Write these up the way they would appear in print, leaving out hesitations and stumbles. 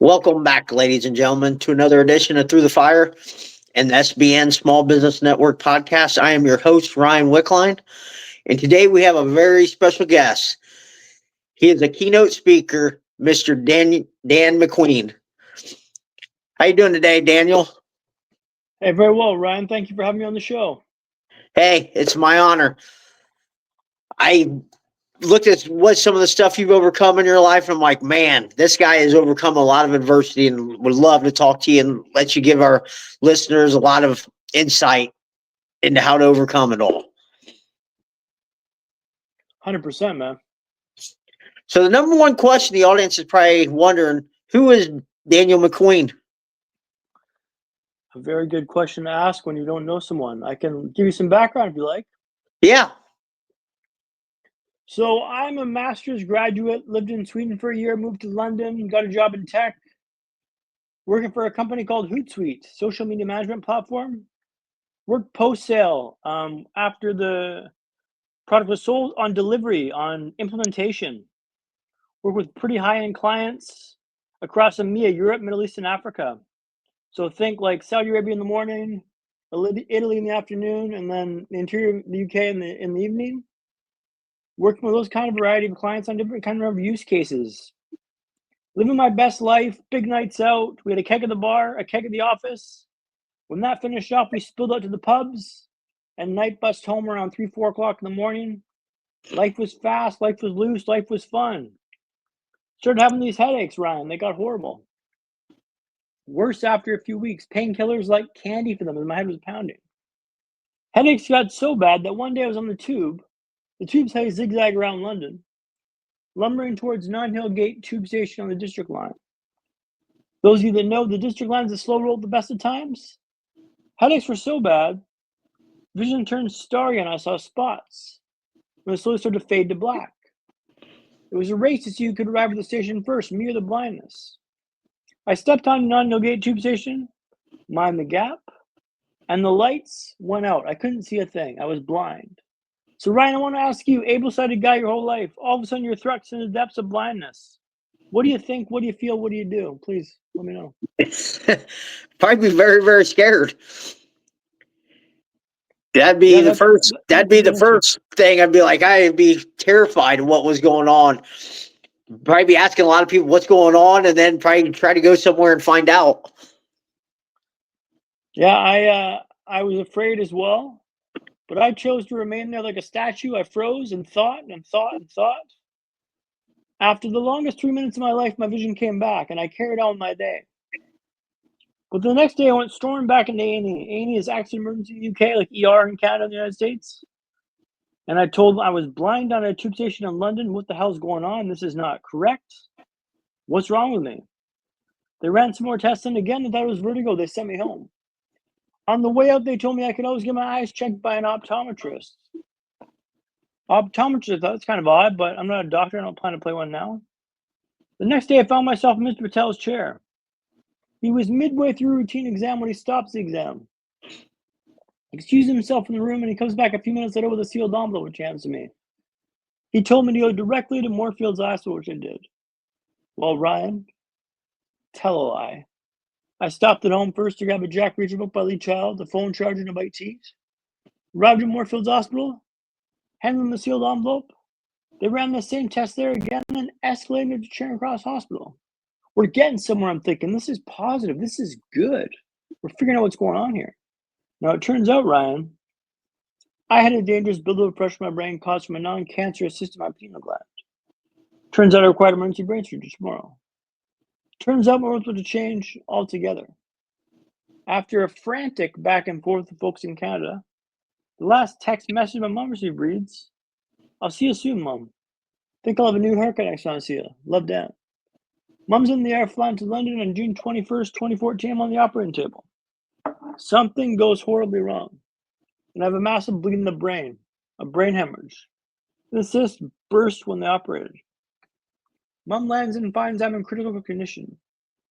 Welcome back, ladies and gentlemen, to another edition of Through the Fire and the SBN Small Business Network podcast. I am your host, Ryan Wickline, and today we have a very special guest. He is a keynote speaker, Mr. Dan MacQueen. How you doing today, Daniel? Hey, very well, Ryan. Thank you for having me on the show. Hey, it's my honor. I looked at what some of the stuff you've overcome in your life, and I'm like, man, this guy has overcome a lot of adversity and would love to talk to you and let you give our listeners a lot of insight into how to overcome it all. 100%, man. So the number one question the audience is probably wondering, who is Daniel MacQueen? A very good question to ask when you don't know someone. I can give you some background if you like. Yeah. So I'm a master's graduate, lived in Sweden for a year, moved to London, got a job in tech, working for a company called Hootsuite, social media management platform. Worked post-sale after the product was sold, on delivery, on implementation. Worked with pretty high-end clients across EMEA, Europe, Middle East, and Africa. So think like Saudi Arabia in the morning, Italy in the afternoon, and then the interior of the UK in the evening. Working with those kind of variety of clients on different kind of use cases. Living my best life, big nights out. We had a keg at the bar, a keg at the office. When that finished off, we spilled out to the pubs and night bused home around 3, 4 o'clock in the morning. Life was fast, life was loose, life was fun. Started having these headaches, Ryan. They got horrible. Worse after a few weeks. Painkillers like candy for them, and my head was pounding. Headaches got so bad that one day I was on the tube. The tube's how you zigzag around London, lumbering towards Nine Hill Gate tube station on the District line. Those of you that know, the District line is a slow roll at the best of times. Headaches were so bad, vision turned starry and I saw spots. And it slowly started to fade to black. It was a race to see who could arrive at the station first, me or the blindness. I stepped on Nine Hill Gate tube station, mind the gap, and the lights went out. I couldn't see a thing. I was blind. So Ryan, I want to ask you, able-sighted guy your whole life, all of a sudden you're thrust in the depths of blindness. What do you think? What do you feel? What do you do? Please let me know. Probably be very, very scared. That'd be the first thing. I'd be like, I'd be terrified of what was going on. Probably be asking a lot of people what's going on, and then probably try to go somewhere and find out. Yeah, I was afraid as well, but I chose to remain there like a statue. I froze and thought and thought and thought. After the longest 3 minutes of my life, my vision came back, and I carried on my day. But the next day, I went storming back into A&E. A&E is accident emergency in the UK, like ER in Canada and the United States. And I told them I was blind on a tube station in London. What the hell's going on? This is not correct. What's wrong with me? They ran some more tests, and again, they thought it was vertigo. They sent me home. On the way out, they told me I could always get my eyes checked by an optometrist. Optometrist, I thought it's kind of odd, but I'm not a doctor. I don't plan to play one now. The next day, I found myself in Mr. Patel's chair. He was midway through a routine exam when he stops the exam. Excused himself from the room, and he comes back a few minutes later with a sealed envelope, which he hands to me. He told me to go directly to Moorfield's hospital, which I did. Well, Ryan, tell a lie. I stopped at home first to grab a Jack Reacher book by Lee Child, a phone charger, and a bite to eat. Arrived at Moorfield's hospital, handed them the sealed envelope. They ran the same test there again, and then escalated to Charing Cross Hospital. We're getting somewhere, I'm thinking. This is positive. This is good. We're figuring out what's going on here. Now, it turns out, Ryan, I had a dangerous buildup of pressure in my brain caused from a non-cancerous cyst in my pineal gland. Turns out I required emergency brain surgery tomorrow. Turns out my world would change altogether. After a frantic back and forth with folks in Canada, the last text message my mom received reads, "I'll see you soon, Mom. Think I'll have a new haircut next time I see you. Love, Dad." Mom's in the air flying to London on June 21st, 2014. I'm on the operating table. Something goes horribly wrong, and I have a massive bleed in the brain, a brain hemorrhage. The cyst burst when they operated. Mom lands and finds I'm in critical condition.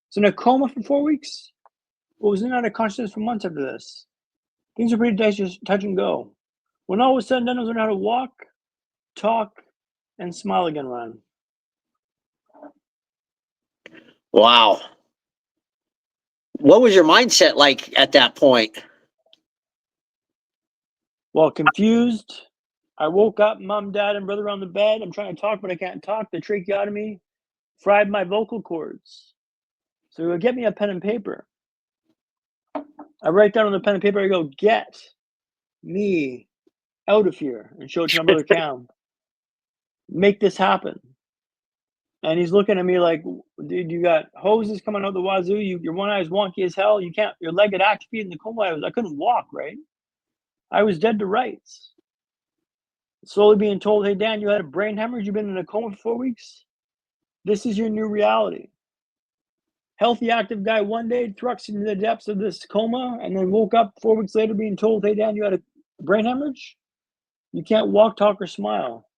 It's in a coma for 4 weeks, but was in and out of consciousness for months after this. Things are pretty touch and go. When all was said and done, I was learning how to walk, talk, and smile again, Ryan. Wow. What was your mindset like at that point? Well, confused. I woke up, mom, dad, and brother on the bed. I'm trying to talk, but I can't talk. The tracheotomy fried my vocal cords. So get me a pen and paper. I write down on the pen and paper, I go, get me out of here, and show it to my brother Cam. Make this happen. And he's looking at me like, dude, you got hoses coming out the wazoo. Your one eye's wonky as hell. You can't, your leg had atrophied in the coma. I couldn't walk, right? I was dead to rights. Slowly being told, hey, Dan, you had a brain hemorrhage. You've been in a coma for 4 weeks. This is your new reality. Healthy, active guy one day thrust into the depths of this coma and then woke up 4 weeks later being told, hey, Dan, you had a brain hemorrhage. You can't walk, talk, or smile.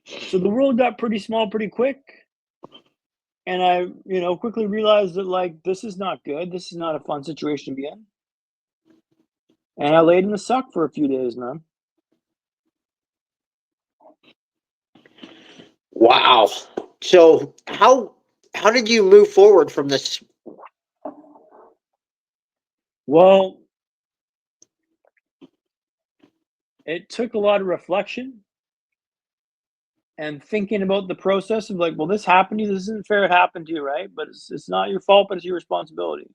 So the world got pretty small pretty quick. And I, quickly realized that, like, this is not good. This is not a fun situation to be in. And I laid in the suck for a few days, man. Wow. So how did you move forward from this? Well, it took a lot of reflection and thinking about the process of, like, well, this happened to you. This isn't fair it happened to you, right? But it's not your fault, but it's your responsibility.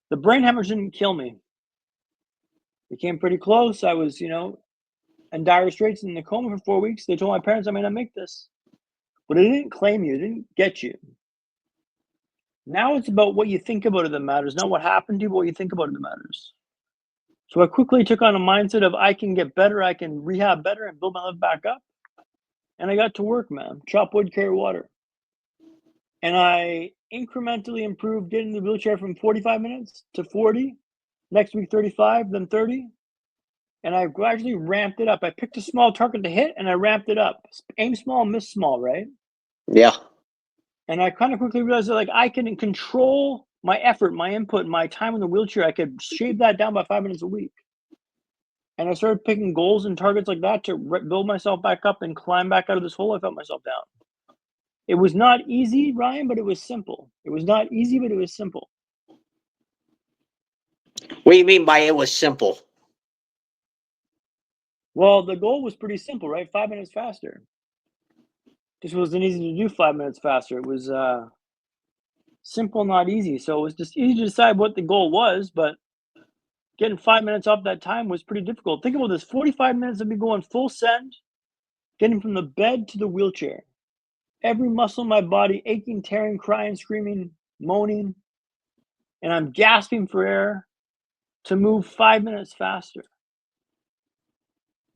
The brain hemorrhage didn't kill me. It came pretty close. I was, in dire straits in the coma for 4 weeks. They told my parents I may not make this. But it didn't claim you. It didn't get you. Now it's about what you think about it that matters, not what happened to you, but what you think about it that matters. So I quickly took on a mindset of I can get better, I can rehab better and build my life back up. And I got to work, man. Chop wood, carry water. And I incrementally improved getting the wheelchair from 45 minutes to 40, next week 35, then 30. And I gradually ramped it up. I picked a small target to hit and I ramped it up. Aim small, miss small, right? Yeah. And I kind of quickly realized that, like, I can control my effort, my input, my time in the wheelchair. I could shave that down by 5 minutes a week. And I started picking goals and targets like that to build myself back up and climb back out of this hole I felt myself down. It was not easy, Ryan, but it was simple. It was not easy, but it was simple. What do you mean by it was simple? Well, the goal was pretty simple, right? 5 minutes faster. Just wasn't easy to do 5 minutes faster. It was simple, not easy. So it was just easy to decide what the goal was, but getting 5 minutes off that time was pretty difficult. Think about this: 45 minutes of me going full send, getting from the bed to the wheelchair. Every muscle in my body aching, tearing, crying, screaming, moaning, and I'm gasping for air to move 5 minutes faster.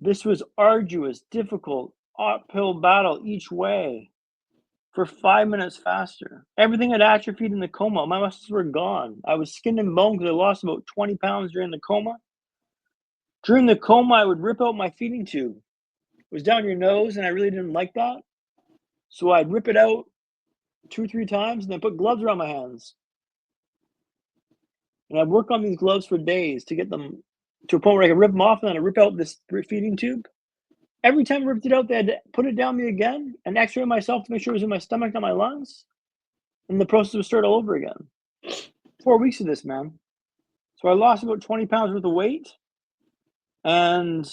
This was arduous, difficult, uphill battle each way for 5 minutes faster. Everything had atrophied in the coma. My muscles were gone. I was skin and bone because I lost about 20 pounds during the coma. During the coma, I would rip out my feeding tube. It was down your nose, and I really didn't like that. So I'd rip it out 2 or 3 times and then put gloves around my hands. And I'd work on these gloves for days to get them to a point where I could rip them off, and then I'd rip out this feeding tube. Every time I ripped it out, they had to put it down me again and x-ray myself to make sure it was in my stomach, not my lungs. And the process would start all over again. 4 weeks of this, man. So I lost about 20 pounds worth of weight. And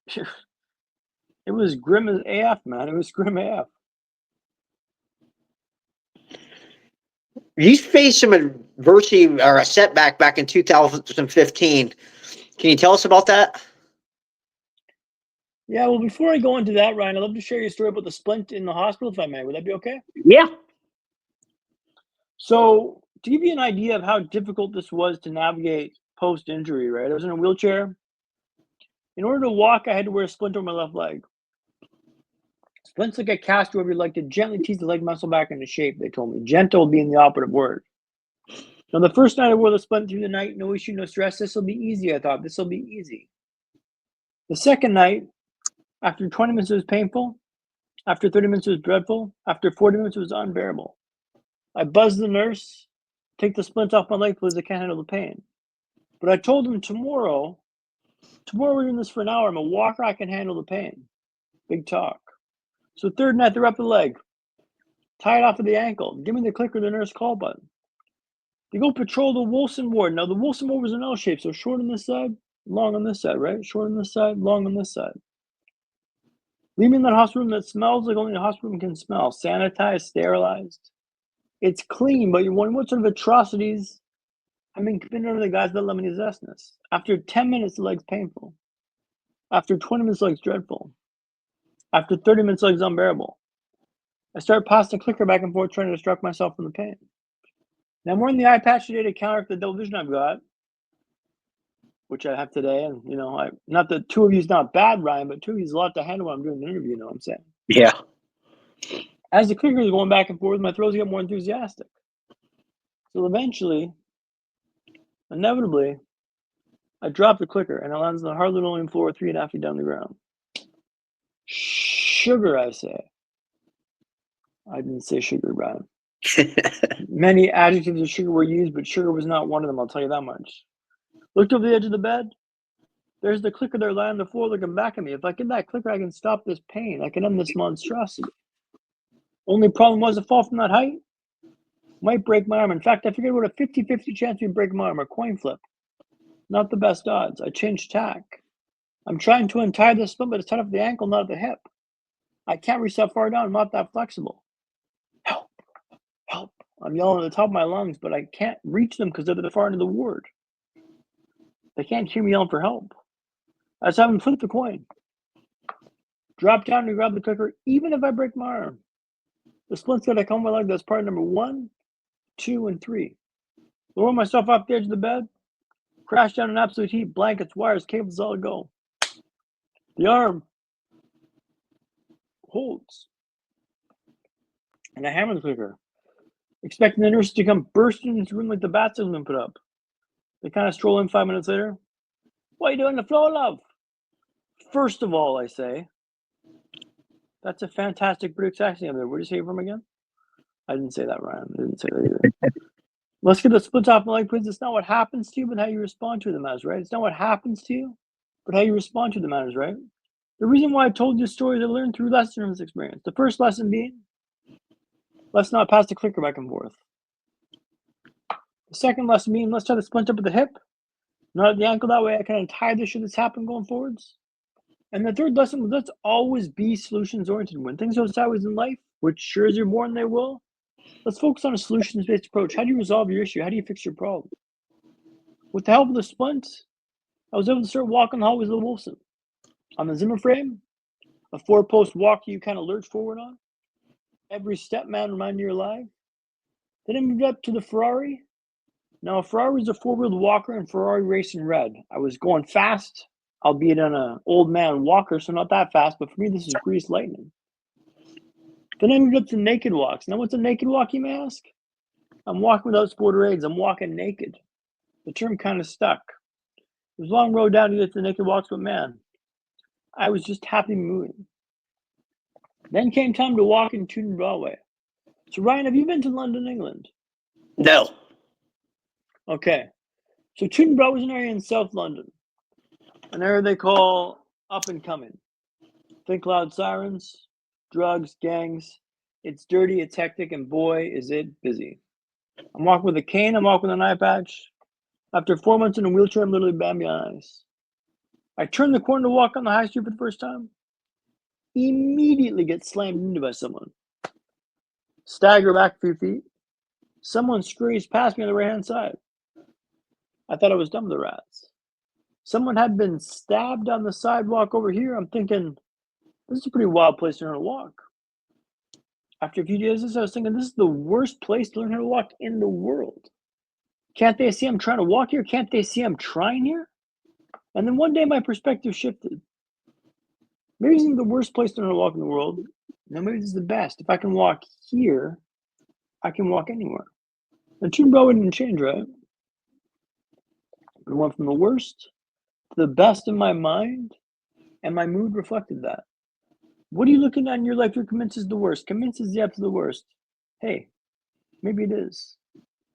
it was grim as AF, man. It was grim AF. You faced some adversity or a setback back in 2015. Can you tell us about that? Yeah, well, before I go into that, Ryan, I'd love to share your story about the splint in the hospital, if I may. Would that be okay? Yeah. So, to give you an idea of how difficult this was to navigate post-injury, right? I was in a wheelchair. In order to walk, I had to wear a splint on my left leg. Splint's like a cast over your leg to gently tease the leg muscle back into shape, they told me. Gentle being the operative word. Now, the first night I wore the splint through the night, no issue, no stress. This will be easy, I thought. This will be easy. The second night, after 20 minutes, it was painful. After 30 minutes, it was dreadful. After 40 minutes, it was unbearable. I buzzed the nurse, take the splint off my leg because I can't handle the pain. But I told him tomorrow we're doing this for an hour. I'm a walker, I can handle the pain. Big talk. So third night, they're up the leg. Tie it off of the ankle. Give me the clicker, the nurse call button. They go patrol the Wilson ward. Now, the Wilson ward was an L shape, so short on this side, long on this side, right? Short on this side, long on this side. Leave me in that hospital room that smells like only a hospital room can smell. Sanitized, sterilized. It's clean, but you're wondering what sort of atrocities have been committed over the guys that let me zestness. After 10 minutes, the leg's painful. After 20 minutes, the leg's dreadful. After 30 minutes, the leg's unbearable. I start passing the clicker back and forth, trying to distract myself from the pain. Now I'm wearing the eye patch today to counteract the double vision I've got, which I have today. And, not that two of you is not bad, Ryan, but two of you is a lot to handle when I'm doing an interview, you know what I'm saying? Yeah. As the clicker is going back and forth, my throws get more enthusiastic. So eventually, inevitably, I drop the clicker and it lands on the hard linoleum floor 3.5 feet down the ground. Sugar, I say. I didn't say sugar, Brian. Many adjectives of sugar were used, but sugar was not one of them, I'll tell you that much. Looked over the edge of the bed. There's the clicker there lying on the floor looking back at me. If I get that clicker, I can stop this pain. I can end this monstrosity. Only problem was a fall from that height might break my arm. In fact, I figured what a 50-50 chance we'd break my arm, a coin flip. Not the best odds. I changed tack. I'm trying to untie the splint, but it's tied up at the ankle, not at the hip. I can't reach that far down. I'm not that flexible. Help. Help. I'm yelling at the top of my lungs, but I can't reach them because they're at the far end of the ward. They can't hear me yelling for help. I just have them flip the coin. Drop down and grab the clicker, even if I break my arm. The splint's got to come with my leg. That's part number 1, 2, and 3. Lower myself off the edge of the bed. Crash down in absolute heat. Blankets, wires, cables, all go. The arm holds. And I hammer the clicker, expecting the nurses to come bursting into the room like the bats have been put up. They kind of stroll in 5 minutes later. What are you doing on the floor, love? First of all, I say, that's a fantastic British accent up there. Where did you say you're from again? I didn't say that, Ryan. I didn't say that either. Let's get the splits off my leg, please. It's not what happens to you, but how you respond to it that matters, right? It's not what happens to you, but how you respond to it that matters, right? The reason why I told you stories I learned through lessons from this experience. The first lesson being, let's not pass the clicker back and forth. The second lesson being, let's try to splint up at the hip, not at the ankle. That way I can untie the shit that's happened going forwards. And the third lesson was, let's always be solutions-oriented. When things go sideways in life, which sure as you're born they will, let's focus on a solutions-based approach. How do you resolve your issue? How do you fix your problem? With the help of the splint, I was able to start walking the hallways of the Wilson. On the Zimmer frame, a 4-post walk you kind of lurch forward on. Every step, man, remind you you're alive. Then I moved up to the Ferrari. Now, a Ferrari is a 4-wheeled walker and Ferrari racing red. I was going fast, albeit on an old man walker, so not that fast, but for me, this is greased lightning. Then I moved up to naked walks. Now, what's a naked walk, you may ask? I'm walking without sporter aids. I'm walking naked. The term kind of stuck. It was a long road down to get to the naked walks, but man, I was just happy moving. Then came time to walk in Tooting Broadway. So, Ryan, have you been to London, England? No. Okay. So, Tooting Broadway is an area in South London, an area they call up and coming. Think loud sirens, drugs, gangs. It's dirty, it's hectic, and boy, is it busy. I'm walking with a cane, I'm walking with an eye patch. After 4 months in a wheelchair, I'm literally Bambi on ice. I turn the corner to walk on the high street for the first time. Immediately get slammed into by someone. Stagger back a few feet. Someone scurries past me on the right-hand side. I thought I was done with the rats. Someone had been stabbed on the sidewalk over here. I'm thinking, this is a pretty wild place to learn to walk. After a few days of this, I was thinking, this is the worst place to learn how to walk in the world. Can't they see I'm trying to walk here? Can't they see I'm trying here? And then one day my perspective shifted. Maybe this isn't the worst place to learn how to walk in the world. No, maybe this is the best. If I can walk here, I can walk anywhere. And Tooting Broadway didn't change, right? It went from the worst to the best in my mind, and my mood reflected that. What are you looking at in your life you're convinced is the worst? Convinced is the absolute worst. Hey, maybe it is.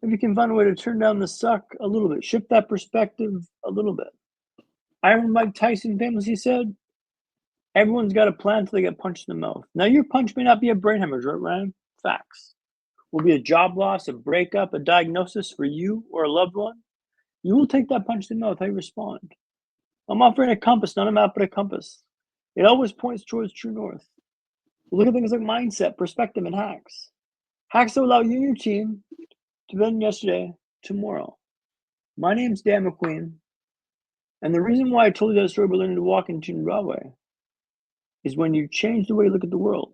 Maybe you can find a way to turn down the suck a little bit, shift that perspective a little bit. I remember Mike Tyson famously said, everyone's got a plan until they get punched in the mouth. Now, your punch may not be a brain hemorrhage, right, Ryan? Facts. will be a job loss, a breakup, a diagnosis for you or a loved one, you will take that punch to know how you respond. I'm offering a compass, not a map, but a compass. It always points towards true north. Look at things like mindset, perspective, and hacks. Hacks that allow you and your team to better than yesterday, tomorrow. My name's Dan MacQueen, and the reason why I told you that story about learning to walk and tune Broadway is when you change the way you look at the world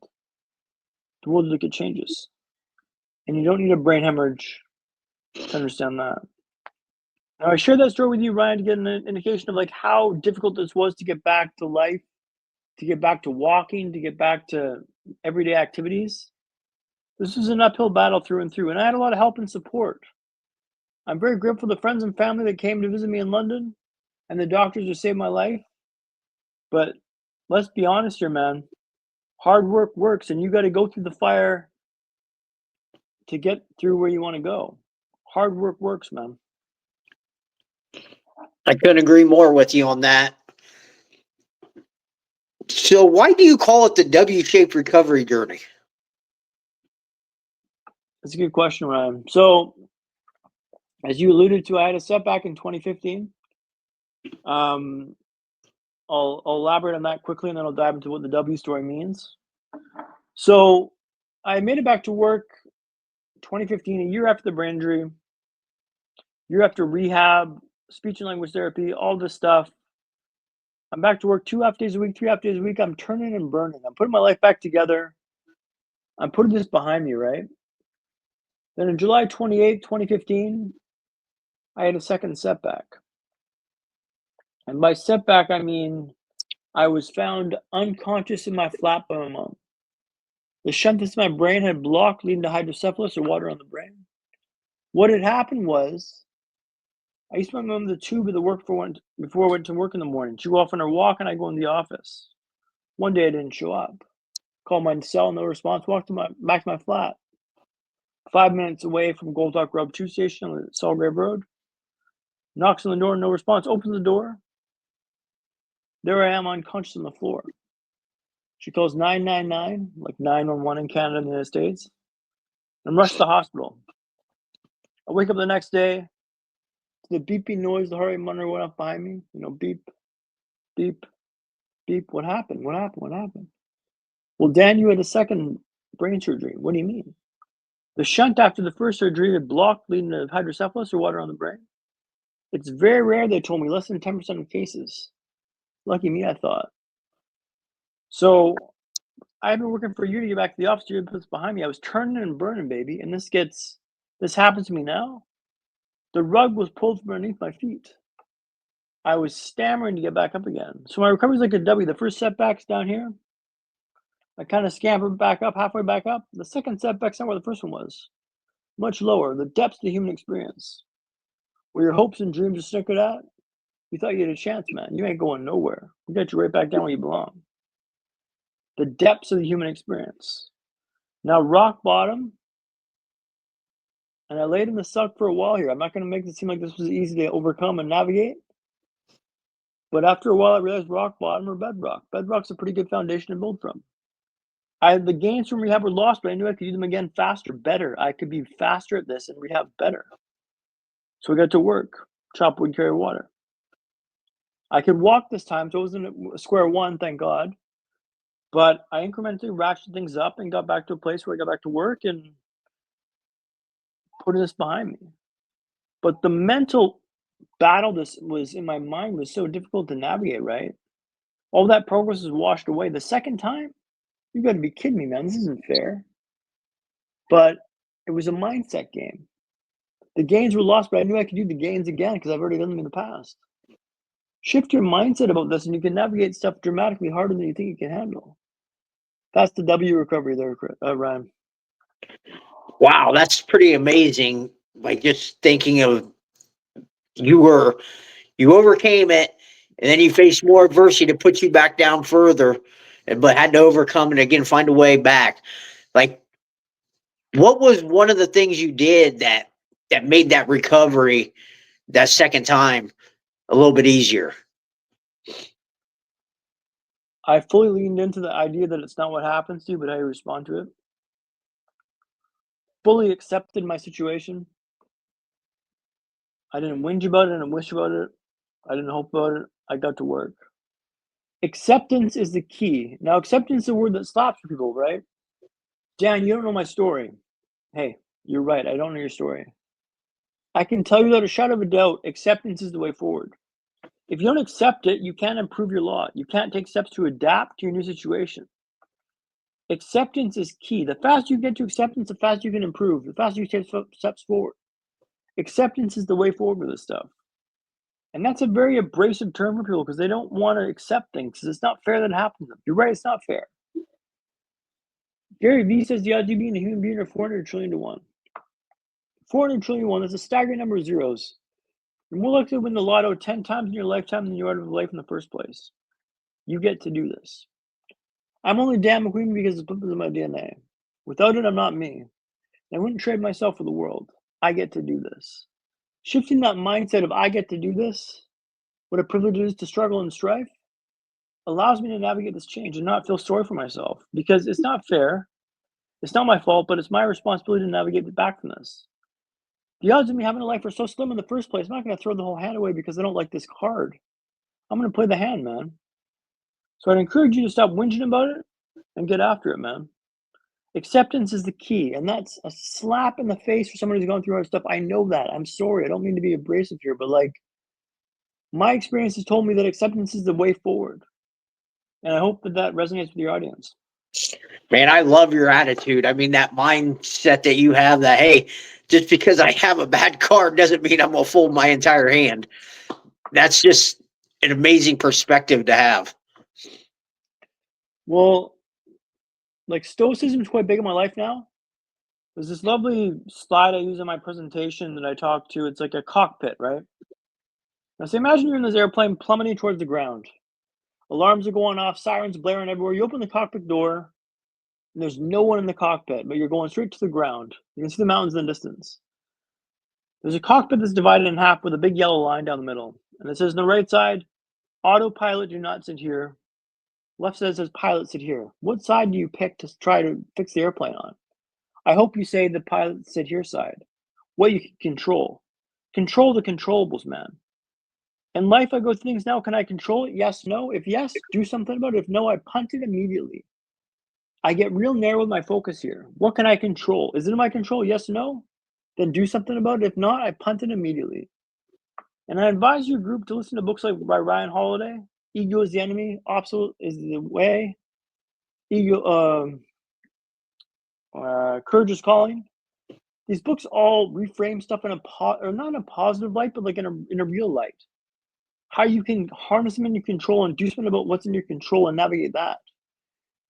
you look at changes. And you don't need a brain hemorrhage to understand that. Now, I shared that story with you, Ryan, to get an indication of like how difficult this was to get back to life, to get back to walking, to get back to everyday activities. This was an uphill battle through and through, and I had a lot of help and support. I'm very grateful to friends and family that came to visit me in London and the doctors who saved my life. But let's be honest here, man. Hard work works, and you got to go through the fire to get through where you want to go. Hard work works, man. I couldn't agree more with you on that. So why do you call it the W-shaped recovery journey? That's a good question, Ryan. So, as you alluded to, I had a setback in 2015. I'll elaborate on that quickly, and then I'll dive into what the W story means. So, I made it back to work 2015, a year after the brain injury, year after rehab, speech and language therapy, all this stuff. I'm back to work 2.5 days a week, 3.5 days a week. I'm turning and burning. I'm putting my life back together. I'm putting this behind me, right? Then on July 28, 2015, I had a second setback. And by setback, I mean I was found unconscious in my flat by my mom. The shunt that's in my brain had blocked, leading to hydrocephalus or water on the brain. What had happened was I used to put my mom the tube of the work before I went to work in the morning. She'd go off on her walk, and I'd go in the office. One day I didn't show up. Called my cell, no response. Walked back to my flat. 5 minutes away from Gold Dock Road 2 station on Salgrave Road. Knocks on the door, no response. Opens the door. There I am, unconscious on the floor. She calls 999, like 911 in Canada and the United States. I'm rushed to the hospital. I wake up the next day to the beeping noise, the heart rate monitor went off behind me. Beep, beep, beep. What happened? What happened? What happened? Well, Dan, you had a second brain surgery. What do you mean? The shunt after the first surgery had blocked, leading to hydrocephalus or water on the brain. It's very rare, they told me, less than 10% of cases. Lucky me, I thought. So I've been working for a year to get back to the office. You put this behind me. I was turning and burning, baby. And this happens to me now. The rug was pulled from underneath my feet. I was stammering to get back up again. So my recovery is like a W. The first setback's down here. I kind of scampered back up, halfway back up. The second setback's not where the first one was. Much lower. The depths of the human experience. Where your hopes and dreams are snickered at. You thought you had a chance, man. You ain't going nowhere. We got you right back down where you belong. The depths of the human experience. Now, rock bottom. And I laid in the suck for a while here. I'm not going to make it seem like this was easy to overcome and navigate. But after a while, I realized rock bottom or bedrock. Bedrock's a pretty good foundation to build from. The gains from rehab were lost, but I knew I could do them again faster, better. I could be faster at this and rehab better. So I got to work. Chop wood, carry water. I could walk this time, so it wasn't a square one, thank God. But I incrementally ratcheted things up and got back to a place where I got back to work and putting this behind me. But the mental battle this was in my mind was so difficult to navigate, right? All that progress is washed away. The second time, you got to be kidding me, man. This isn't fair. But it was a mindset game. The gains were lost, but I knew I could do the gains again because I've already done them in the past. Shift your mindset about this, and you can navigate stuff dramatically harder than you think you can handle. That's the W recovery there, Ryan. Wow, that's pretty amazing. Like just thinking of you overcame it, and then you faced more adversity to put you back down further, but had to overcome it again, find a way back. Like, what was one of the things you did that made that recovery that second time a little bit easier? I fully leaned into the idea that it's not what happens to you, but how you respond to it. fully accepted my situation. I didn't whinge about it, I didn't wish about it, I didn't hope about it. I got to work. Acceptance is the key. Now, acceptance is a word that slaps people, right? Dan, you don't know my story. Hey, you're right. I don't know your story. I can tell you without a shadow of a doubt, acceptance is the way forward. If you don't accept it, you can't improve your lot. You can't take steps to adapt to your new situation. Acceptance is key. The faster you get to acceptance, the faster you can improve. The faster you take steps forward. Acceptance is the way forward with this stuff. And that's a very abrasive term for people because they don't want to accept things because it's not fair that it happens to them. You're right, it's not fair. Gary Vee says the odds of you being a human being are 400 trillion to 1. 400 trillion to 1, that's a staggering number of zeros. You're more likely to win the lotto 10 times in your lifetime than you are to life in the first place. You get to do this. I'm only Dan MacQueen because it's in my DNA. Without it, I'm not me. I wouldn't trade myself for the world. I get to do this. Shifting that mindset of I get to do this, what a privilege it is to struggle and strive, allows me to navigate this change and not feel sorry for myself because it's not fair. It's not my fault, but it's my responsibility to navigate back from this. The odds of me having a life are so slim in the first place. I'm not going to throw the whole hand away because I don't like this card. I'm going to play the hand, man. So I'd encourage you to stop whinging about it and get after it, man. Acceptance is the key, and that's a slap in the face for someone who's gone through hard stuff. I know that. I'm sorry. I don't mean to be abrasive here, but like my experience has told me that acceptance is the way forward. And I hope that that resonates with your audience. Man, I love your attitude. I mean, that mindset that you have that, hey, just because I have a bad card doesn't mean I'm going to fold my entire hand. That's just an amazing perspective to have. Well, like stoicism is quite big in my life now. There's this lovely slide I use in my presentation that I talk to. It's like a cockpit, right? Now, so imagine you're in this airplane plummeting towards the ground. Alarms are going off, sirens blaring everywhere. You open the cockpit door, and there's no one in the cockpit, but you're going straight to the ground. You can see the mountains in the distance. There's a cockpit that's divided in half with a big yellow line down the middle. And it says on the right side, autopilot, do not sit here. Left side says pilot, sit here. What side do you pick to try to fix the airplane on? I hope you say the pilot, sit here side. What you can control. Control the controllables, man. In life, I go through things now. Can I control it? Yes, no. If yes, do something about it. If no, I punt it immediately. I get real narrow with my focus here. What can I control? Is it in my control? Yes, no. Then do something about it. If not, I punt it immediately. And I advise your group to listen to books like by Ryan Holiday. Ego is the enemy. Obstacle is the way. Courage is calling. These books all reframe stuff in or not in a positive light, but like in a real light. How you can harness them in your control and do something about what's in your control and navigate that.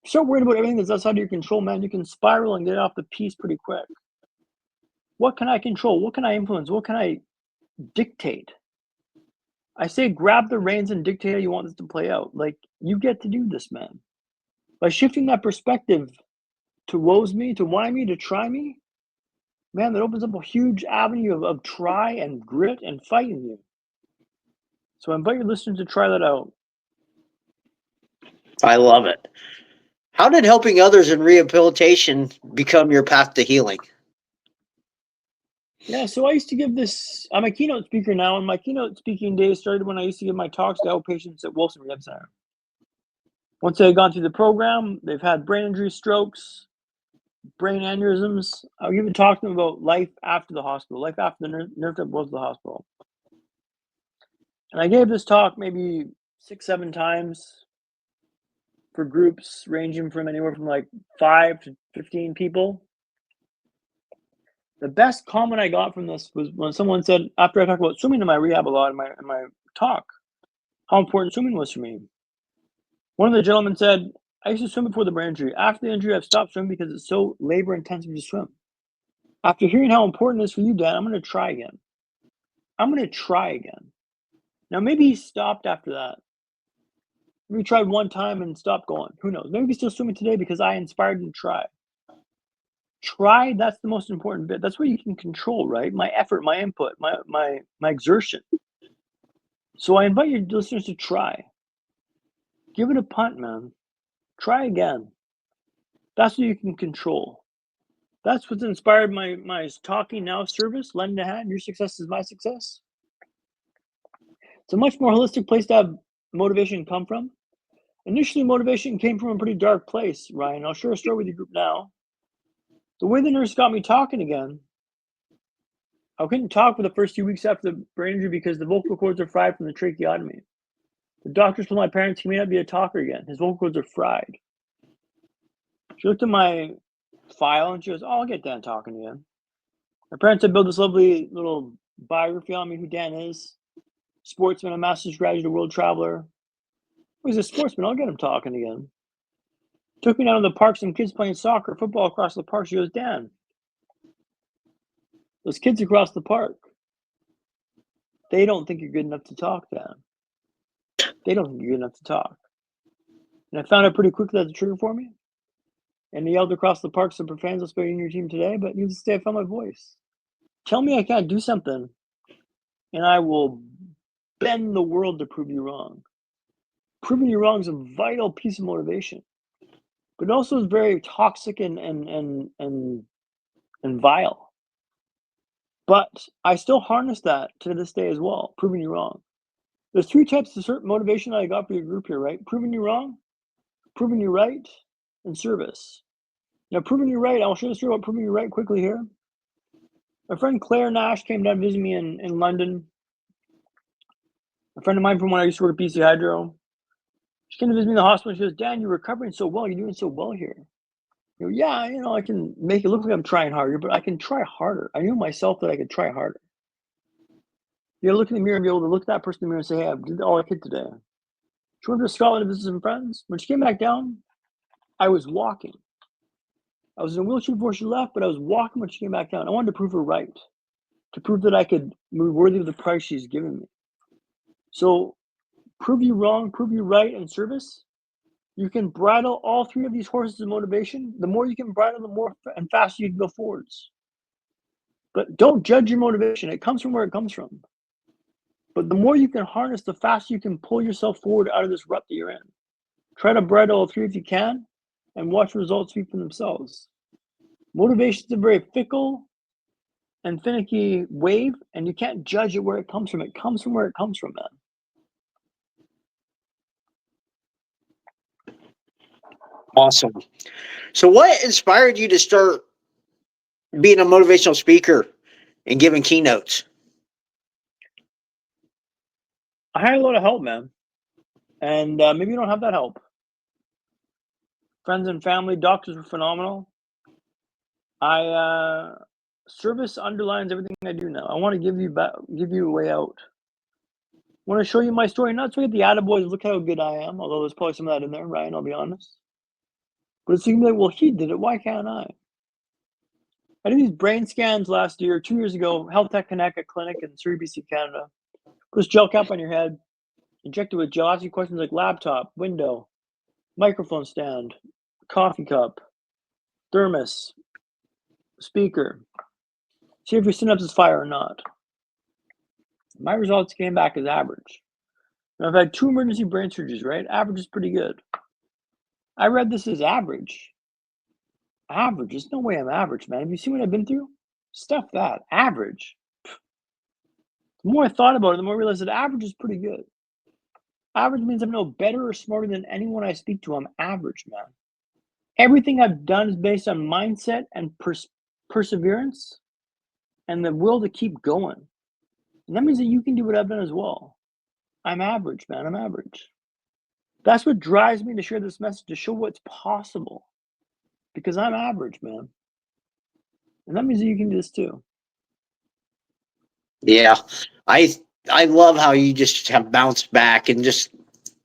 Start worrying about everything that's outside of your control, man. You can spiral and get off the piece pretty quick. What can I control? What can I influence? What can I dictate? I say grab the reins and dictate how you want this to play out. Like, you get to do this, man. By shifting that perspective to woes me, to why me, to try me, man, that opens up a huge avenue of try and grit and fight in you. So I invite your listeners to try that out. I love it. How did helping others in rehabilitation become your path to healing? Yeah, so I used to give this. I'm a keynote speaker now, and my keynote speaking days started when I used to give my talks to outpatients at Wilson Rehab Center. Once they've gone through the program, they've had brain injury, strokes, brain aneurysms. I would even talk to them about life after the hospital, life after the nerve trip was the hospital. And I gave this talk maybe 6-7 times for groups ranging from anywhere from like 5 to 15 people. The best comment I got from this was when someone said, after I talked about swimming in my rehab a lot in my talk, how important swimming was for me. One of the gentlemen said, I used to swim before the brain injury. After the injury, I've stopped swimming because it's so labor intensive to swim. After hearing how important it is for you, Dan, I'm going to try again. I'm going to try again. Now, maybe he stopped after that. Maybe he tried one time and stopped going. Who knows? Maybe he's still swimming today because I inspired him to try. Try, that's the most important bit. That's what you can control, right? My effort, my input, my exertion. So I invite your listeners to try. Give it a punt, man. Try again. That's what you can control. That's what's inspired my Talking Now service, lend a hand. Your success is my success. It's a much more holistic place to have motivation come from. Initially, motivation came from a pretty dark place, Ryan. I'll share a story with your group now. The way the nurse got me talking again, I couldn't talk for the first few weeks after the brain injury because the vocal cords are fried from the tracheotomy. The doctors told my parents he may not be a talker again. His vocal cords are fried. She looked at my file and she goes, "Oh, I'll get Dan talking again." My parents had built this lovely little biography on me, who Dan is. Sportsman, a master's graduate, a world traveler. He's a sportsman. I'll get him talking again. Took me down to the park, some kids playing soccer, football across the park. She goes, "Dan, those kids across the park, they don't think you're good enough to talk, Dan. They don't think you're good enough to talk." And I found out pretty quickly that's a trigger for me. And he yelled across the park some profanity, "I'll spare you in your team today," but needless to say, I found my voice. Tell me I can't do something, and I will bend the world to prove you wrong. Proving you wrong is a vital piece of motivation, but it also is very toxic and vile. But I still harness that to this day as well, proving you wrong. There's 3 types of certain motivation that I got for your group here, right? Proving you wrong, proving you right, and service. Now, proving you right, I'll show the story about proving you right quickly here. My friend Claire Nash came down to visit me in London. A friend of mine from when I used to work at BC Hydro. She came to visit me in the hospital. She goes, "Dan, you're recovering so well. You're doing so well here." You know, yeah, I can make it look like I'm trying harder, but I can try harder. I knew myself that I could try harder. You gotta look in the mirror and be able to look at that person in the mirror and say, "Hey, I did all I could today." She went to Scotland to visit some friends. When she came back down, I was walking. I was in a wheelchair before she left, but I was walking when she came back down. I wanted to prove her right, to prove that I could be worthy of the price she's given me. So, prove you wrong, prove you right, and service. You can bridle all 3 of these horses of motivation. The more you can bridle, the more and faster you can go forwards. But don't judge your motivation. It comes from where it comes from. But the more you can harness, the faster you can pull yourself forward out of this rut that you're in. Try to bridle all 3 if you can, and watch results speak for themselves. Motivation is a very fickle and finicky wave, and you can't judge it where it comes from. It comes from where it comes from, man. Awesome. So what inspired you to start being a motivational speaker and giving keynotes? I had a lot of help, man. And maybe you don't have that help. Friends and family, doctors were phenomenal. Service underlines everything I do now. I want to give you a way out. I want to show you my story, not so you get the attaboys, look how good I am, although there's probably some of that in there, Ryan, I'll be honest. But it's so you can be like, well, he did it, why can't I? I did these brain scans last year, 2 years ago, Health Tech Connect, a clinic in Surrey, BC, Canada. Put this gel cap on your head, inject it with gel, ask you questions like laptop, window, microphone stand, coffee cup, thermos, speaker. See if your synapses fire or not. My results came back as average. Now, I've had 2 emergency brain surgeries, right? Average is pretty good. I read this as average. Average? There's no way I'm average, man. Have you seen what I've been through? Stuff that. Average. The more I thought about it, the more I realized that average is pretty good. Average means I'm no better or smarter than anyone I speak to. I'm average, man. Everything I've done is based on mindset and perseverance and the will to keep going. And that means that you can do what I've done as well. I'm average, man. I'm average. That's what drives me to share this message, to show what's possible. Because I'm average, man. And that means that you can do this too. Yeah. I love how you just have bounced back and just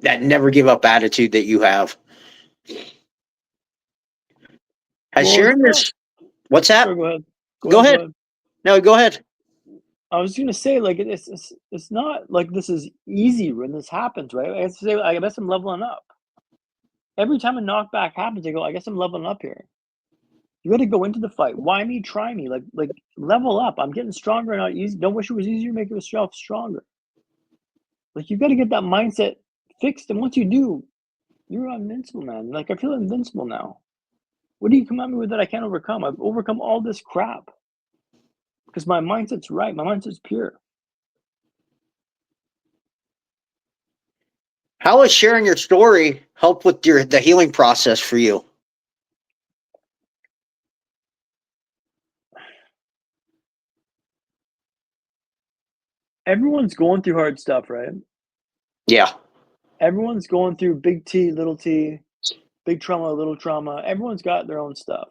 that never give up attitude that you have. Has Well, sharing this what's that? Sorry, go ahead. Go ahead. No, go ahead. I was gonna say, like, it's not like this is easy when this happens, right? I have to say, I guess I'm leveling up. Every time a knockback happens, I go, I guess I'm leveling up here. You got to go into the fight. Why me? Try me. Like level up. I'm getting stronger, not easy. Don't wish it was easier. Make yourself stronger. Like you got to get that mindset fixed, and once you do, you're invincible, man. Like I feel invincible now. What do you come at me with that I can't overcome? I've overcome all this crap because my mindset's right. My mindset's pure. How has sharing your story helped with the healing process for you? Everyone's going through hard stuff, right? Yeah. Everyone's going through big T, big trauma, little trauma. Everyone's got their own stuff.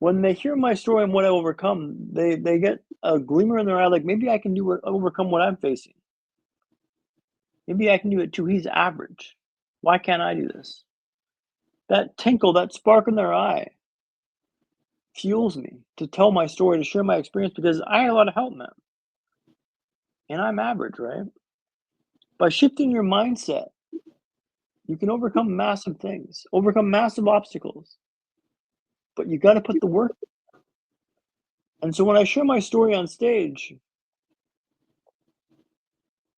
When they hear my story and what I overcome, they get a glimmer in their eye, like maybe I can overcome what I'm facing. Maybe I can do it too. He's average. Why can't I do this? That tinkle, that spark in their eye fuels me to tell my story, to share my experience because I had a lot of help, man. And I'm average, right? By shifting your mindset, you can overcome massive things, overcome massive obstacles. But you got to put the work. And so when I share my story on stage,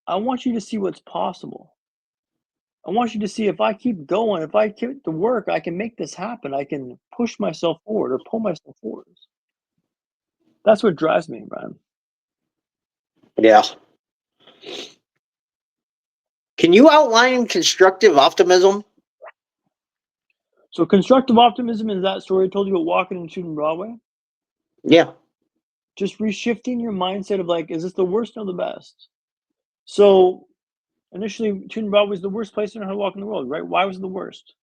I want you to see what's possible. I want you to see if I keep going, if I keep the work, I can make this happen. I can push myself forward or pull myself forward. That's what drives me, Brian. Yeah. Can you outline constructive optimism? So constructive optimism is that story I told you about walking and shooting Broadway. Yeah. Just reshifting your mindset of like, is this the worst or the best? So initially, shooting Broadway is the worst place to know how to walk in the world, right? Why was it the worst?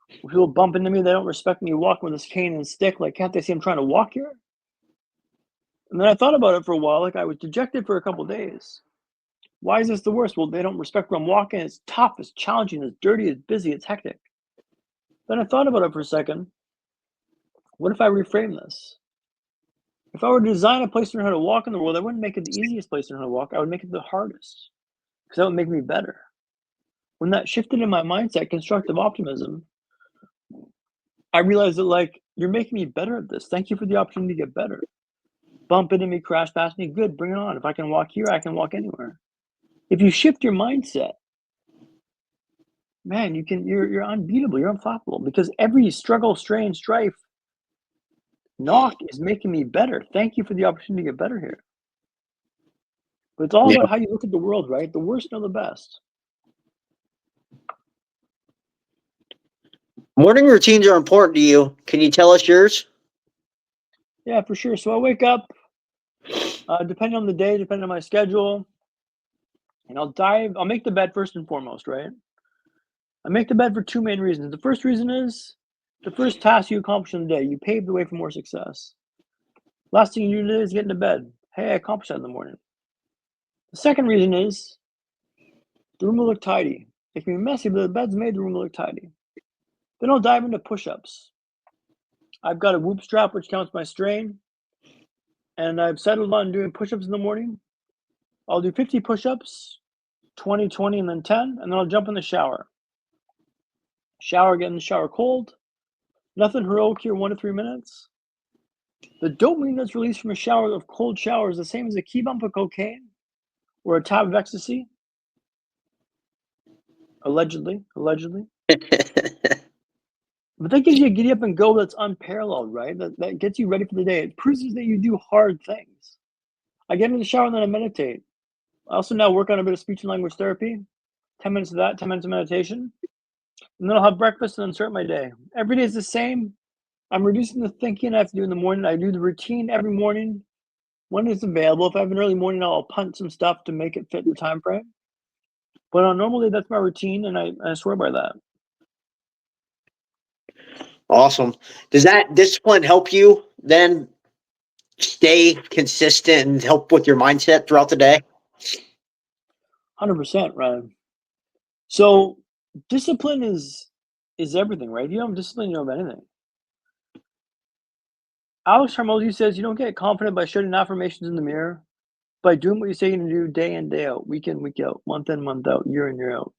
People bump into me, they don't respect me walking with this cane and stick. Like, can't they see I'm trying to walk here? And then I thought about it for a while. Like, I was dejected for a couple of days. Why is this the worst? Well, they don't respect where I'm walking. It's tough, it's challenging, it's dirty, it's busy, it's hectic. Then I thought about it for a second. What if I reframe this? If I were to design a place to learn how to walk in the world, I wouldn't make it the easiest place to learn how to walk. I would make it the hardest because that would make me better. When that shifted in my mindset, constructive optimism, I realized that like, you're making me better at this. Thank you for the opportunity to get better. Bump into me, crash past me, good, bring it on. If I can walk here, I can walk anywhere. If you shift your mindset, man, you're unbeatable, you're unflappable because every struggle, strain, strife, knock is making me better. Thank you for the opportunity to get better here. But it's all Yeah. about how you look at the world, right? The worst or the best. Morning routines are important to you. Can you tell us yours? Yeah, for sure. So I wake up, depending on the day, depending on my schedule, and I'll make the bed first and foremost, right? I make the bed for two main reasons. The first reason is the first task you accomplish in the day. You pave the way for more success. Last thing you do today is get into bed. Hey, I accomplished that in the morning. The second reason is the room will look tidy. It can be messy, but the bed's made, the room will look tidy. Then I'll dive into push-ups. I've got a whoop strap which counts my strain, and I've settled on doing push-ups in the morning. I'll do 50 push-ups, 20, 20, and then 10, and then I'll jump in the shower. Get in the shower cold. Nothing heroic here, 1 to 3 minutes. The dopamine that's released from a shower of cold shower is the same as a key bump of cocaine or a tab of ecstasy. Allegedly. But that gives you a giddy up and go that's unparalleled, right? That gets you ready for the day. It proves that you do hard things. I get in the shower and then I meditate. I also now work on a bit of speech and language therapy. 10 minutes of that, 10 minutes of meditation. And then I'll have breakfast and then start my day. Every day is the same. I'm reducing the thinking I have to do in the morning. I do the routine every morning when it's available. If I have an early morning, I'll punt some stuff to make it fit the time frame. But on a normal day, that's my routine, and I swear by that. Awesome. Does that discipline help you then stay consistent and help with your mindset throughout the day? 100%, Ryan. So discipline is everything, right? If you don't have discipline, you don't have anything. Alex Hormozy says you don't get confident by shouting affirmations in the mirror, by doing what you say you're going to do day in, day out, week in, week out, month in, month out, year in, year out.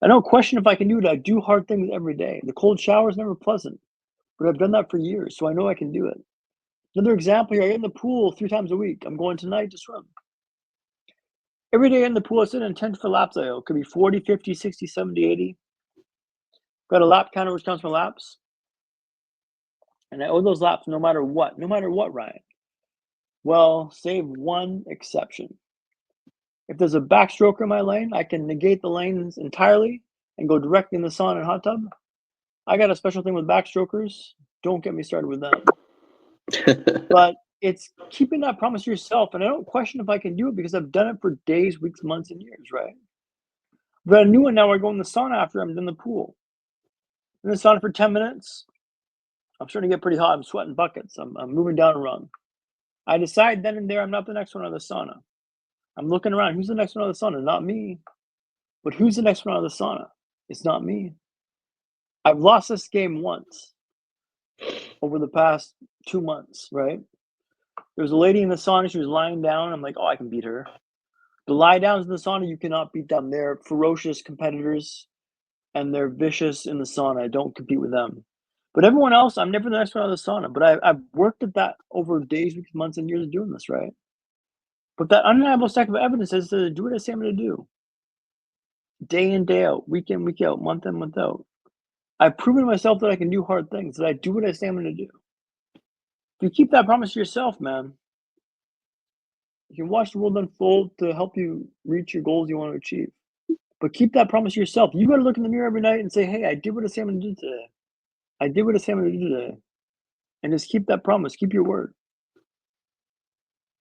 I don't question if I can do it. I do hard things every day. The cold shower is never pleasant, but I've done that for years, so I know I can do it. Another example here, I get in the pool 3 times a week. I'm going tonight to swim. Every day in the pool, I set an intent for laps I go. It could be 40, 50, 60, 70, 80. Got a lap counter which counts my laps. And I owe those laps no matter what, Ryan. Well, save one exception. If there's a backstroker in my lane, I can negate the lanes entirely and go directly in the sauna and hot tub. I got a special thing with backstrokers. Don't get me started with them. But it's keeping that promise to yourself. And I don't question if I can do it because I've done it for days, weeks, months, and years, right? But a new one now, I go in the sauna after I'm in the pool. In the sauna for 10 minutes. I'm starting to get pretty hot. I'm sweating buckets. I'm moving down a rung. I decide then and there I'm not the next one out of the sauna. I'm looking around. Who's the next one out of the sauna? Not me. But who's the next one out of the sauna? It's not me. I've lost this game once over the past 2 months, right? There was a lady in the sauna. She was lying down. I'm like, oh, I can beat her. The lie downs in the sauna, you cannot beat them. They're ferocious competitors and they're vicious in the sauna. I don't compete with them. But everyone else, I'm never the next one out of the sauna. But I've worked at that over days, weeks, months, and years of doing this, right? But that undeniable stack of evidence is to do what I say I'm going to do. Day in, day out, week in, week out, month in, month out. I've proven to myself that I can do hard things, that I do what I say I'm going to do. If you keep that promise to yourself, man, you can watch the world unfold to help you reach your goals you want to achieve. But keep that promise to yourself. You got to look in the mirror every night and say, hey, I did what I say I'm going to do today. I did what I say I'm going to do today. And just keep that promise. Keep your word.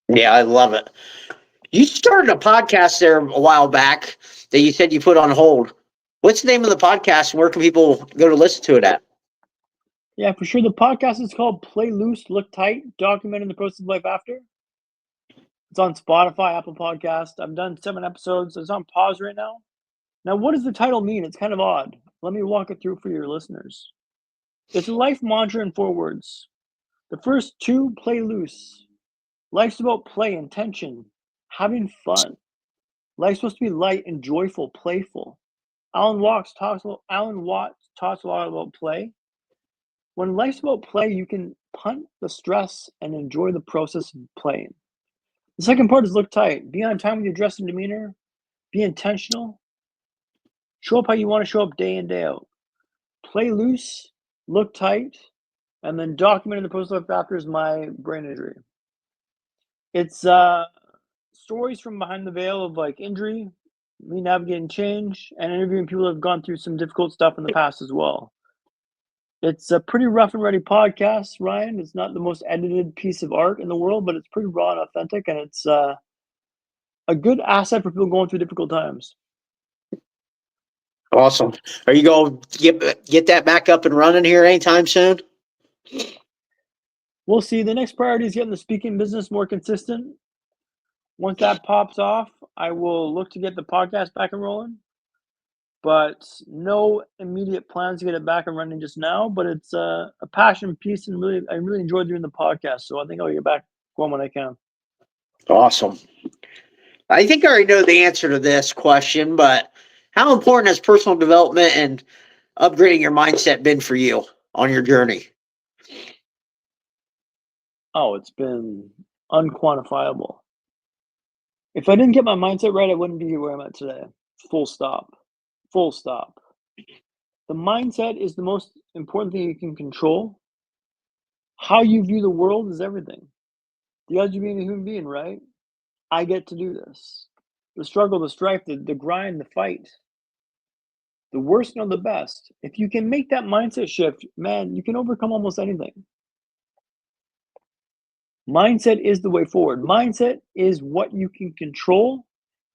Yeah, I love it. You started a podcast there a while back that you said you put on hold. What's the name of the podcast and where can people go to listen to it at? Yeah, for sure. The podcast is called Play Loose, Look Tight, documenting the process of life after. It's on Spotify, Apple Podcast. I've done 7 episodes. It's on pause right now. Now, what does the title mean? It's kind of odd. Let me walk it through for your listeners. It's a life mantra in 4 words. The first 2, play loose. Life's about play and tension, having fun. Life's supposed to be light and joyful, playful. Alan Watts talks a lot about play. When life's about play, you can punt the stress and enjoy the process of playing. The second part is look tight. Be on time with your dress and demeanor. Be intentional. Show up how you want to show up day in, day out. Play loose, look tight, and then documenting the process of life after is my brain injury. It's stories from behind the veil of like injury, me navigating change, and interviewing people that have gone through some difficult stuff in the past as well. It's a pretty rough and ready podcast, Ryan. It's not the most edited piece of art in the world, but it's pretty raw and authentic, and it's a good asset for people going through difficult times. Awesome. Are you going to get that back up and running here anytime soon? We'll see. The next priority is getting the speaking business more consistent. Once that pops off, I will look to get the podcast back and rolling. But no immediate plans to get it back and running just now. But it's a passion piece, and I really enjoy doing the podcast. So I think I'll get back going when I can. Awesome. I think I already know the answer to this question, but how important has personal development and upgrading your mindset been for you on your journey? Oh, it's been unquantifiable. If I didn't get my mindset right, I wouldn't be where I'm at today. Full stop. Full stop. The mindset is the most important thing you can control. How you view the world is everything. The odds of being a human being, right? I get to do this. The struggle, the strife, the grind, the fight. The worst know the best. If you can make that mindset shift, man, you can overcome almost anything. Mindset is the way forward. Mindset is what you can control.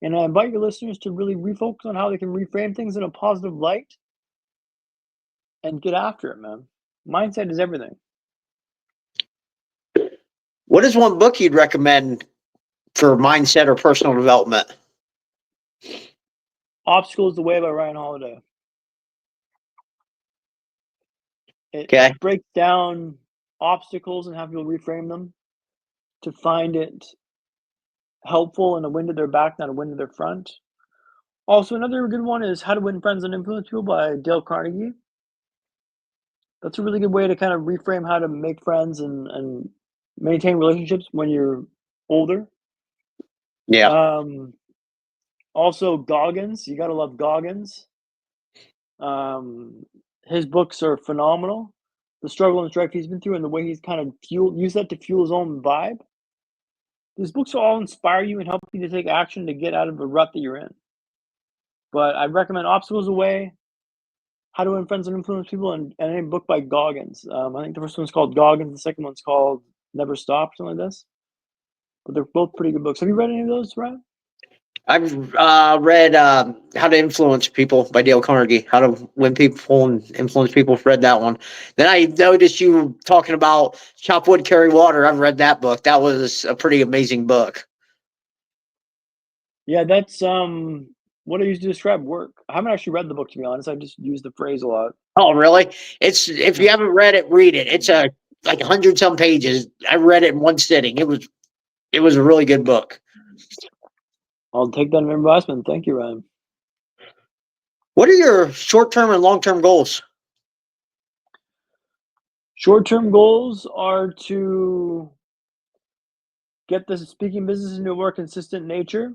And I invite your listeners to really refocus on how they can reframe things in a positive light and get after it, man. Mindset is everything. What is one book you'd recommend for mindset or personal development? Obstacle is the Way by Ryan Holiday. It breaks down obstacles and how people reframe them to find it helpful and a wind at their back, not a wind at their front. Also, another good one is How to Win Friends and Influence People by Dale Carnegie. That's a really good way to kind of reframe how to make friends and maintain relationships when you're older. Yeah. Also, Goggins. You got to love Goggins. His books are phenomenal. the struggle and strife he's been through and the way he's kind of used that to fuel his own vibe. These books will all inspire you and help you to take action to get out of the rut that you're in. But I recommend Obstacles Away, How to Win Friends and Influence People, and a book by Goggins. I think the first one's called Goggins, the second one's called Never Stop, something like this. But they're both pretty good books. Have you read any of those, Ryan? I've read How to Influence People by Dale Carnegie. How to Win People and Influence People. Read that one. Then I noticed you talking about Chop Wood, Carry Water. I've read that book. That was a pretty amazing book. Yeah, that's what I use to describe work. I haven't actually read the book, to be honest. I just use the phrase a lot. Oh, really? It's if you haven't read it, read it. It's like 100 some pages. I read it in one sitting. It was a really good book. I'll take that investment. Thank you, Ryan. What are your short-term and long-term goals? Short-term goals are to get the speaking business into a more consistent nature,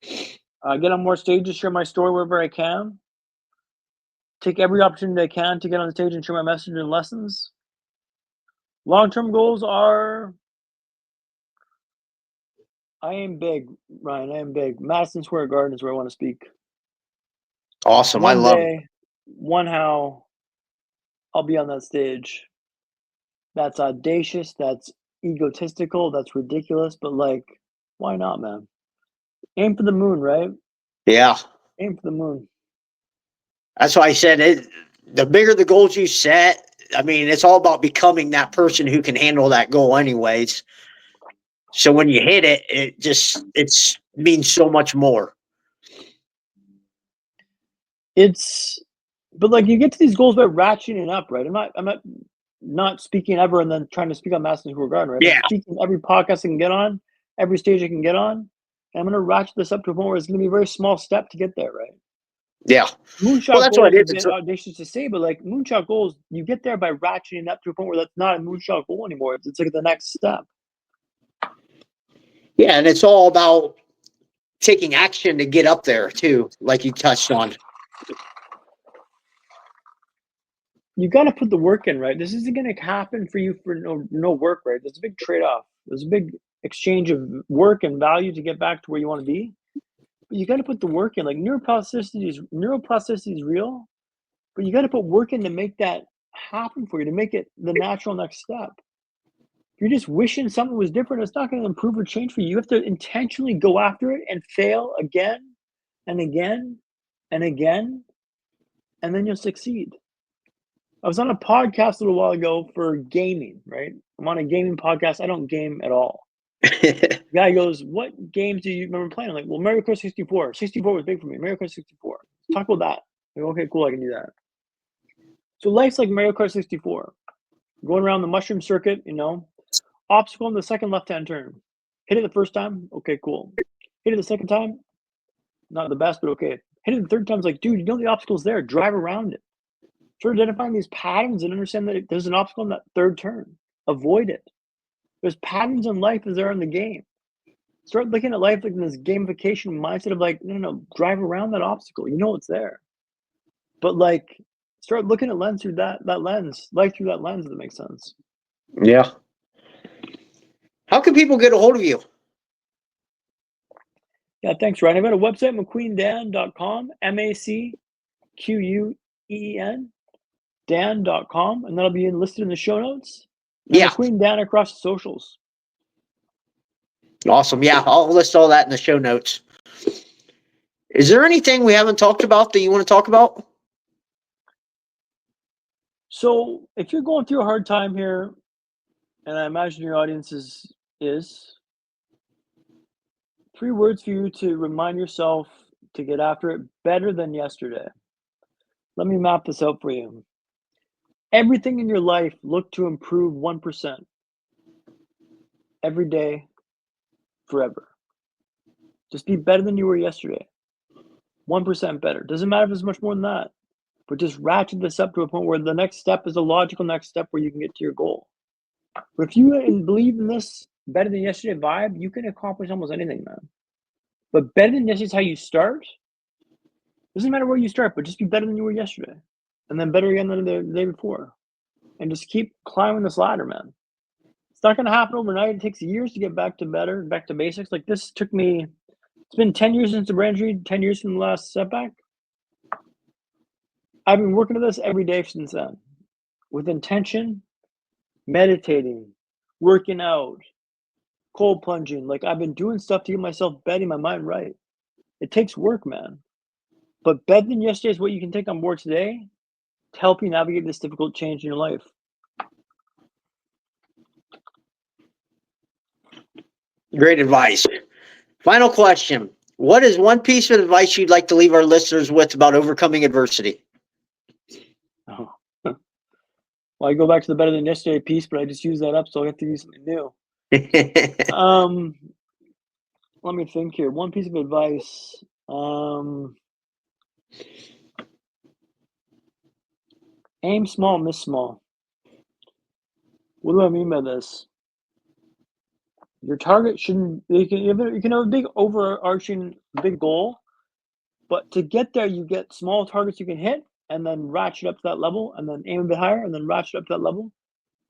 get on more stages, share my story wherever I can, take every opportunity I can to get on the stage and share my message and lessons. Long-term goals are, I aim big, Ryan. I aim big. Madison Square Garden is where I want to speak. Awesome. I love it. One how, I'll be on that stage. That's audacious. That's egotistical. That's ridiculous. But like, why not, man? Aim for the moon, right? Yeah. Aim for the moon. That's why I said it. The bigger the goals you set, I mean, it's all about becoming that person who can handle that goal anyways. So when you hit it, it means so much more. But like you get to these goals by ratcheting it up, right? I'm not speaking ever and then trying to speak on Madison Square Garden, right? Yeah. I'm speaking every podcast I can get on, every stage I can get on, and I'm gonna ratchet this up to a point where it's gonna be a very small step to get there, right? Yeah. Moonshot Well, that's what goals it is a is. bit audacious to say, but like moonshot goals, you get there by ratcheting up to a point where that's not a moonshot goal anymore. It's like the next step. Yeah, and it's all about taking action to get up there too, like you touched on. You got to put the work in, right? This isn't going to happen for you for no work, right? There's a big trade-off. There's a big exchange of work and value to get back to where you want to be. But you got to put the work in. Like neuroplasticity is real, but you got to put work in to make that happen for you, to make it the natural next step. If you're just wishing something was different, it's not going to improve or change for you. You have to intentionally go after it and fail again and again and again, and then you'll succeed. I was on a podcast a little while ago for gaming, right? I'm on a gaming podcast. I don't game at all. The guy goes, "What games do you remember playing?" I'm like, "Well, Mario Kart 64. 64 was big for me. Mario Kart 64. Talk about that." I'm like, okay, cool. I can do that. So life's like Mario Kart 64. Going around the mushroom circuit, obstacle in the second left-hand turn. Hit it the first time. Okay, cool. Hit it the second time. Not the best, but okay. Hit it the third time. It's like, dude, you know the obstacle's there. Drive around it. Start identifying these patterns and understand that there's an obstacle in that third turn. Avoid it. There's patterns in life as there are in the game. Start looking at life like in this gamification mindset of like, no, drive around that obstacle. You know it's there. But like, start looking at life through that lens, if that makes sense. Yeah. How can people get a hold of you? Yeah, thanks, Ryan. I've got a website, MacQueenDan.com, MacQueen, Dan.com, and that'll be listed in the show notes. And Yeah. MacQueen Dan across the socials. Awesome. Yeah, I'll list all that in the show notes. Is there anything we haven't talked about that you want to talk about? So if you're going through a hard time here, and I imagine your audience is 3 words for you to remind yourself to get after it: better than yesterday. Let me map this out for you. Everything in your life, look to improve 1% every day, forever. Just be better than you were yesterday. 1% better. Doesn't matter if it's much more than that, but just ratchet this up to a point where the next step is a logical next step where you can get to your goal. But if you believe in this better than yesterday vibe, you can accomplish almost anything, man. But better than yesterday is how you start. Doesn't matter where you start, but just be better than you were yesterday. And then better again than the day before. and just keep climbing this ladder, man. It's not going to happen overnight. It takes years to get back to better, back to basics. Like this took me, it's been 10 years since the brain injury, 10 years from the last setback. I've been working at this every day since then with intention, meditating, working out, cold plunging. Like I've been doing stuff to get myself betting my mind right. It takes work, man. But better than yesterday is what you can take on board today to help you navigate this difficult change in your life. Great advice. Final question. What is one piece of advice you'd like to leave our listeners with about overcoming adversity? Oh. Well, I go back to the better than yesterday piece, but I just use that up, so I have to use something new. Let me think here. One piece of advice. Aim small, miss small. What do I mean by this? Your target shouldn't. You can have a big overarching big goal, but to get there, you get small targets you can hit, and then ratchet up to that level, and then aim a bit higher, and then ratchet up to that level.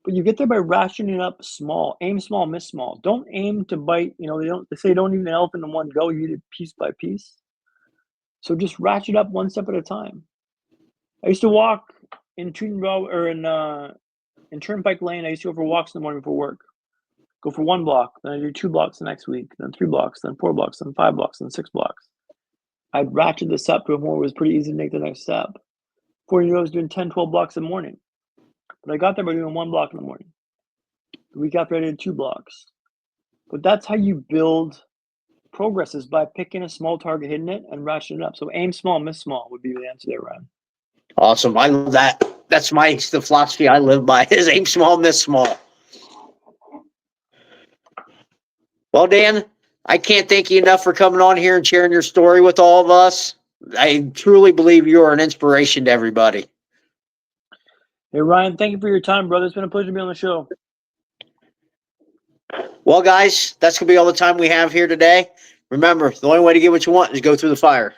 But you get there by ratcheting up small. Aim small, miss small. Don't aim to bite. They say don't eat an elephant in one go. You eat it piece by piece. So just ratchet up one step at a time. I used to walk in in Turnpike Lane. I used to go for walks in the morning before work. Go for 1 block, then I do 2 blocks the next week, then 3 blocks, then 4 blocks, then 5 blocks, then 6 blocks. I'd ratchet this up to a point where it was pretty easy to make the next step. Before you know, I was doing 10, 12 blocks in the morning. But I got there by doing 1 block in the morning. The week after, I did 2 blocks. But that's how you build progress, is by picking a small target, hitting it, and ratcheting it up. So aim small, miss small would be the answer there, Ryan. Awesome. I love that. That's the philosophy I live by, is aim small, miss small. Well, Dan, I can't thank you enough for coming on here and sharing your story with all of us. I truly believe you are an inspiration to everybody. Hey, Ryan, thank you for your time, brother. It's been a pleasure to be on the show. Well, guys, that's going to be all the time we have here today. Remember, the only way to get what you want is go through the fire.